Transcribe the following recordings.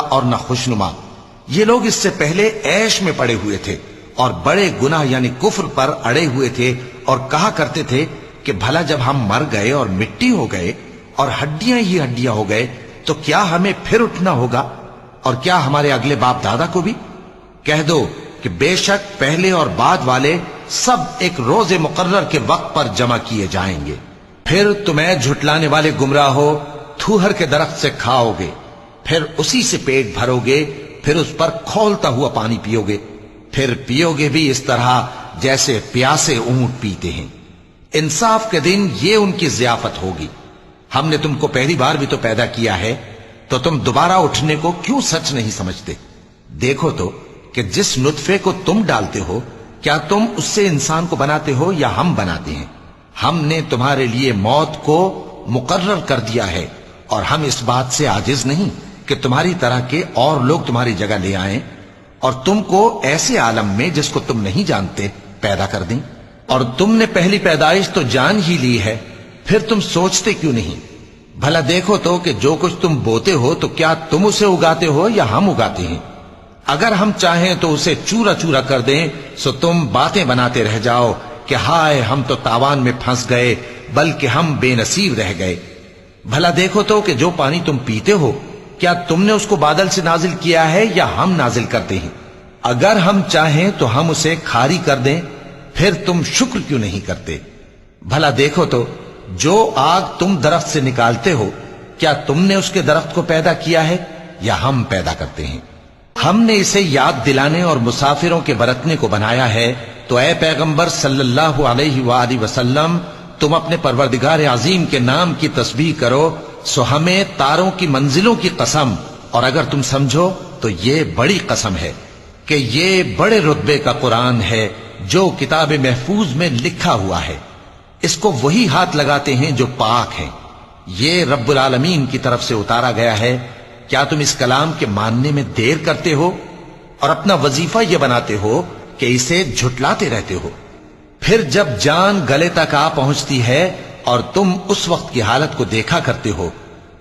اور نہ خوشنما۔ یہ لوگ اس سے پہلے عیش میں پڑے ہوئے تھے اور بڑے گناہ یعنی کفر پر اڑے ہوئے تھے، اور کہا کرتے تھے کہ بھلا جب ہم مر گئے اور مٹی ہو گئے اور ہڈیاں ہی ہڈیاں ہو گئے تو کیا ہمیں پھر اٹھنا ہوگا، اور کیا ہمارے اگلے باپ دادا کو بھی؟ کہہ دو کہ بے شک پہلے اور بعد والے سب ایک روز مقرر کے وقت پر جمع کیے جائیں گے۔ پھر تمہیں جھٹلانے والے گمراہ ہو تھوہر کے درخت سے کھاؤ گے، پھر اسی سے پیٹ بھرو گے، پھر اس پر کھولتا ہوا پانی پیو گے، پھر پیو گے بھی اس طرح جیسے پیاسے اونٹ پیتے ہیں۔ انصاف کے دن یہ ان کی ضیافت ہوگی۔ ہم نے تم کو پہلی بار بھی تو پیدا کیا ہے، تو تم دوبارہ اٹھنے کو کیوں سچ نہیں سمجھتے؟ دیکھو تو کہ جس نطفے کو تم ڈالتے ہو کیا تم اس سے انسان کو بناتے ہو یا ہم بناتے ہیں؟ ہم نے تمہارے لیے موت کو مقرر کر دیا ہے، اور ہم اس بات سے عاجز نہیں کہ تمہاری طرح کے اور لوگ تمہاری جگہ لے آئیں اور تم کو ایسے عالم میں جس کو تم نہیں جانتے پیدا کر دیں۔ اور تم نے پہلی پیدائش تو جان ہی لی ہے، پھر تم سوچتے کیوں نہیں؟ بھلا دیکھو تو کہ جو کچھ تم بوتے ہو تو کیا تم اسے اگاتے ہو یا ہم اگاتے ہیں؟ اگر ہم چاہیں تو اسے چورا چورا کر دیں، سو تم باتیں بناتے رہ جاؤ کہ ہائے ہم تو تاوان میں پھنس گئے، بلکہ ہم بے نصیب رہ گئے۔ بھلا دیکھو تو کہ جو پانی تم پیتے ہو کیا تم نے اس کو بادل سے نازل کیا ہے یا ہم نازل کرتے ہیں؟ اگر ہم چاہیں تو ہم اسے کھاری کر دیں، پھر تم شکر کیوں نہیں کرتے؟ بھلا دیکھو تو جو آگ تم درخت سے نکالتے ہو کیا تم نے اس کے درخت کو پیدا کیا ہے یا ہم پیدا کرتے ہیں؟ ہم نے اسے یاد دلانے اور مسافروں کے برتنے کو بنایا ہے، تو اے پیغمبر صلی اللہ علیہ وآلہ وسلم تم اپنے پروردگار عظیم کے نام کی تسبیح کرو، سو ہمیں تاروں کی منزلوں کی قسم، اور اگر تم سمجھو تو یہ بڑی قسم ہے کہ یہ بڑے رتبے کا قرآن ہے جو کتاب محفوظ میں لکھا ہوا ہے۔ اس کو وہی ہاتھ لگاتے ہیں جو پاک ہیں۔ یہ رب العالمین کی طرف سے اتارا گیا ہے۔ کیا تم اس کلام کے ماننے میں دیر کرتے ہو اور اپنا وظیفہ یہ بناتے ہو کہ اسے جھٹلاتے رہتے ہو؟ پھر جب جان گلے تک آ پہنچتی ہے اور تم اس وقت کی حالت کو دیکھا کرتے ہو،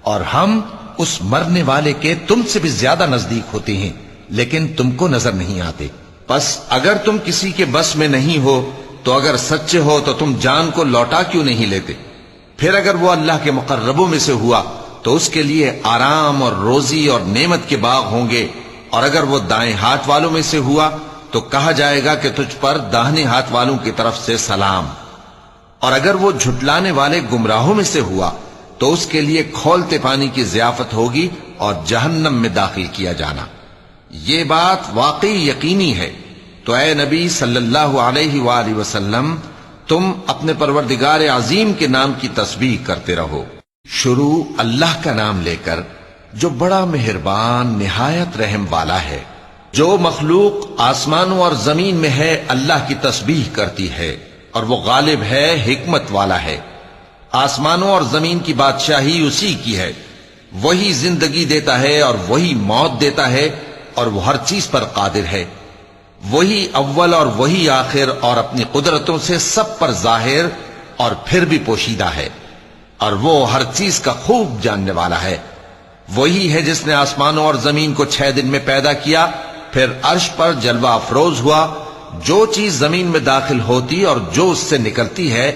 اور ہم اس مرنے والے کے تم سے بھی زیادہ نزدیک ہوتے ہیں لیکن تم کو نظر نہیں آتے۔ پس اگر تم کسی کے بس میں نہیں ہو تو اگر سچے ہو تو تم جان کو لوٹا کیوں نہیں لیتے؟ پھر اگر وہ اللہ کے مقربوں میں سے ہوا تو اس کے لیے آرام اور روزی اور نعمت کے باغ ہوں گے، اور اگر وہ دائیں ہاتھ والوں میں سے ہوا تو کہا جائے گا کہ تجھ پر داہنے ہاتھ والوں کی طرف سے سلام، اور اگر وہ جھٹلانے والے گمراہوں میں سے ہوا تو اس کے لیے کھولتے پانی کی ضیافت ہوگی اور جہنم میں داخل کیا جانا۔ یہ بات واقعی یقینی ہے، تو اے نبی صلی اللہ علیہ وآلہ وسلم تم اپنے پروردگار عظیم کے نام کی تسبیح کرتے رہو۔ شروع اللہ کا نام لے کر جو بڑا مہربان نہایت رحم والا ہے۔ جو مخلوق آسمانوں اور زمین میں ہے اللہ کی تسبیح کرتی ہے، اور وہ غالب ہے، حکمت والا ہے۔ آسمانوں اور زمین کی بادشاہی اسی کی ہے، وہی زندگی دیتا ہے اور وہی موت دیتا ہے، اور وہ ہر چیز پر قادر ہے۔ وہی اول اور وہی آخر، اور اپنی قدرتوں سے سب پر ظاہر اور پھر بھی پوشیدہ ہے، اور وہ ہر چیز کا خوب جاننے والا ہے۔ وہی ہے جس نے آسمانوں اور زمین کو 6 دن میں پیدا کیا، پھر عرش پر جلوہ افروز ہوا۔ جو چیز زمین میں داخل ہوتی اور جو اس سے نکلتی ہے،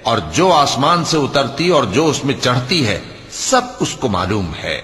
اور جو آسمان سے اترتی اور جو اس میں چڑھتی ہے، سب اس کو معلوم ہے۔